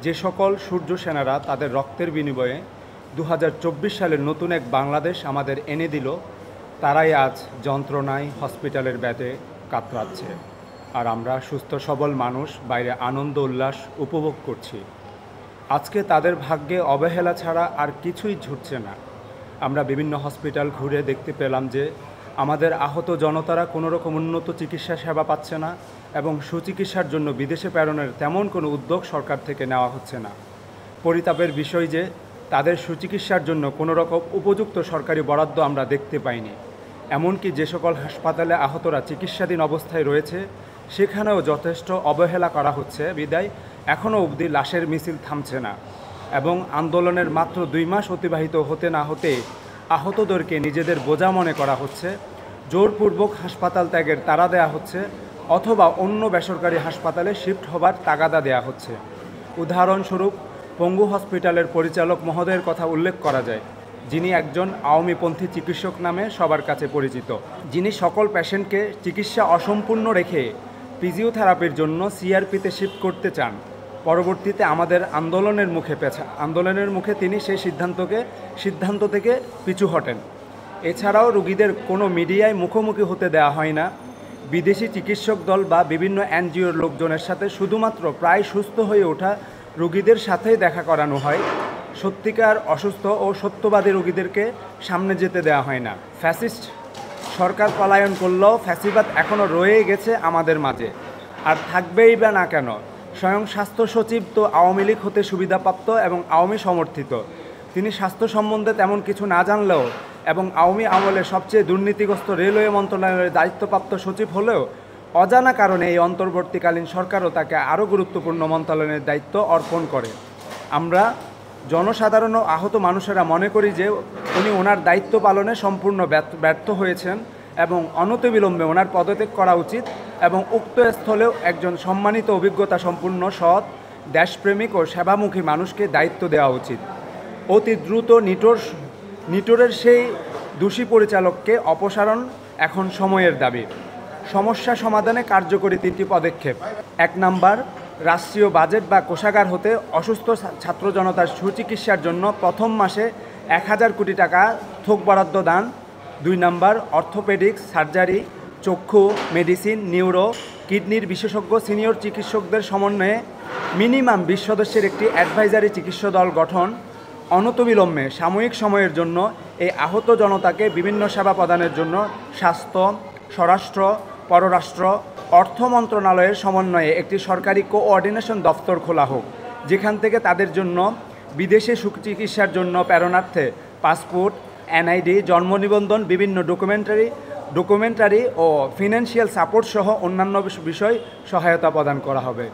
যে সকল সূর্য সেনারা তাদের রক্তের বিনিময়ে 2024 সালের নতুন এক বাংলাদেশ আমাদের এনে দিল, তারাই আজ যন্ত্রণায় হসপিটালের বেডে কাতরাচ্ছে। আর আমরা সুস্থ সবল মানুষ বাইরে আনন্দ উল্লাস উপভোগ করছি। আজকে তাদের ভাগ্যে অবহেলা ছাড়া আর কিছুই ঝুটছে না। আমরা বিভিন্ন হসপিটাল ঘুরে দেখতে পেলাম যে আমাদের আহত জনতারা কোনো রকম উন্নত চিকিৎসা সেবা পাচ্ছে না এবং সুচিকিৎসার জন্য বিদেশে প্রেরণের তেমন কোনো উদ্যোগ সরকার থেকে নেওয়া হচ্ছে না। পরিতাপের বিষয় যে তাদের সুচিকিৎসার জন্য কোনো রকম উপযুক্ত সরকারি বরাদ্দ আমরা দেখতে পাইনি। এমনকি যে সকল হাসপাতালে আহতরা চিকিৎসাধীন অবস্থায় রয়েছে সেখানেও যথেষ্ট অবহেলা করা হচ্ছে বিদায় এখনও অবধি লাশের মিছিল থামছে না এবং আন্দোলনের মাত্র 2 মাস অতিবাহিত হতে না হতে আহতদেরকে নিজেদের বোঝা মনে করা হচ্ছে, জোরপূর্বক হাসপাতাল ত্যাগের তাড়া দেওয়া হচ্ছে অথবা অন্য বেসরকারি হাসপাতালে শিফট হবার তাগাদা দেওয়া হচ্ছে। উদাহরণস্বরূপ পঙ্গু হসপিটালের পরিচালক মহোদয়ের কথা উল্লেখ করা যায়, যিনি একজন আওয়ামীপন্থী চিকিৎসক নামে সবার কাছে পরিচিত, যিনি সকল পেশেন্টকে চিকিৎসা অসম্পূর্ণ রেখে ফিজিওথেরাপির জন্য সিআরপিতে শিফট করতে চান। পরবর্তীতে আমাদের আন্দোলনের মুখে তিনি সেই সিদ্ধান্ত থেকে পিছু হটেন। এছাড়াও রোগীদের কোনো মিডিয়ায় মুখোমুখি হতে দেওয়া হয় না। বিদেশি চিকিৎসক দল বা বিভিন্ন এনজিওর লোকজনের সাথে শুধুমাত্র প্রায় সুস্থ হয়ে ওঠা রোগীদের সাথেই দেখা করানো হয়। সত্যিকার অসুস্থ ও সত্যবাদী রোগীদেরকে সামনে যেতে দেওয়া হয় না। ফ্যাসিস্ট সরকার পলায়ন করলেও ফ্যাসিবাদ এখনও রয়ে গেছে আমাদের মাঝে, আর থাকবেই বা না কেন। স্বয়ং স্বাস্থ্য সচিব তো আওয়ামী লীগ হতে সুবিধাপ্রাপ্ত এবং আওয়ামী সমর্থিত। তিনি স্বাস্থ্য সম্বন্ধে তেমন কিছু না জানলেও এবং আওয়ামী আমলে সবচেয়ে দুর্নীতিগ্রস্ত রেলওয়ে মন্ত্রণালয়ের দায়িত্বপ্রাপ্ত সচিব হলেও অজানা কারণে এই অন্তর্বর্তীকালীন সরকারও তাকে আরও গুরুত্বপূর্ণ মন্ত্রণালয়ের দায়িত্ব অর্পণ করে। আমরা জনসাধারণ ও আহত মানুষেরা মনে করি যে উনি ওনার দায়িত্ব পালনে সম্পূর্ণ ব্যর্থ হয়েছেন এবং অনতিবিলম্বে ওনার পদত্যাগ করা উচিত এবং উক্ত স্থলেও একজন সম্মানিত অভিজ্ঞতা সম্পূর্ণ সৎ দেশপ্রেমিক ও সেবামুখী মানুষকে দায়িত্ব দেওয়া উচিত। অতি দ্রুত নিটোরের সেই দোষী পরিচালককে অপসারণ এখন সময়ের দাবি। সমস্যা সমাধানে কার্যকরী 3টি পদক্ষেপ। 1 নাম্বার, রাষ্ট্রীয় বাজেট বা কোষাগার হতে অসুস্থ ছাত্র জনতার সুচিকিৎসার জন্য প্রথম মাসে 1000 কোটি টাকা থোক বরাদ্দ দান। 2 নাম্বার, অর্থোপেডিক্স, সার্জারি, চক্ষু, মেডিসিন, নিউরো, কিডনির বিশেষজ্ঞ সিনিয়র চিকিৎসকদের সমন্বয়ে মিনিমাম 20 সদস্যের একটি অ্যাডভাইজারি চিকিৎসা দল গঠন। অনতিবিলম্বে সাময়িক সময়ের জন্য এই আহত জনতাকে বিভিন্ন সেবা প্রদানের জন্য স্বাস্থ্য, স্বরাষ্ট্র, পররাষ্ট্র, অর্থ মন্ত্রণালয়ের সমন্বয়ে একটি সরকারি কোঅর্ডিনেশন দফতর খোলা হোক, যেখান থেকে তাদের জন্য বিদেশে সুচিকিৎসার জন্য প্রেরণার্থে পাসপোর্ট, এনআইডি, জন্ম নিবন্ধন, বিভিন্ন ডকুমেন্টারি ও ফিনান্সিয়াল সাপোর্ট সহ অন্যান্য বিষয় সহায়তা প্রদান করা হবে।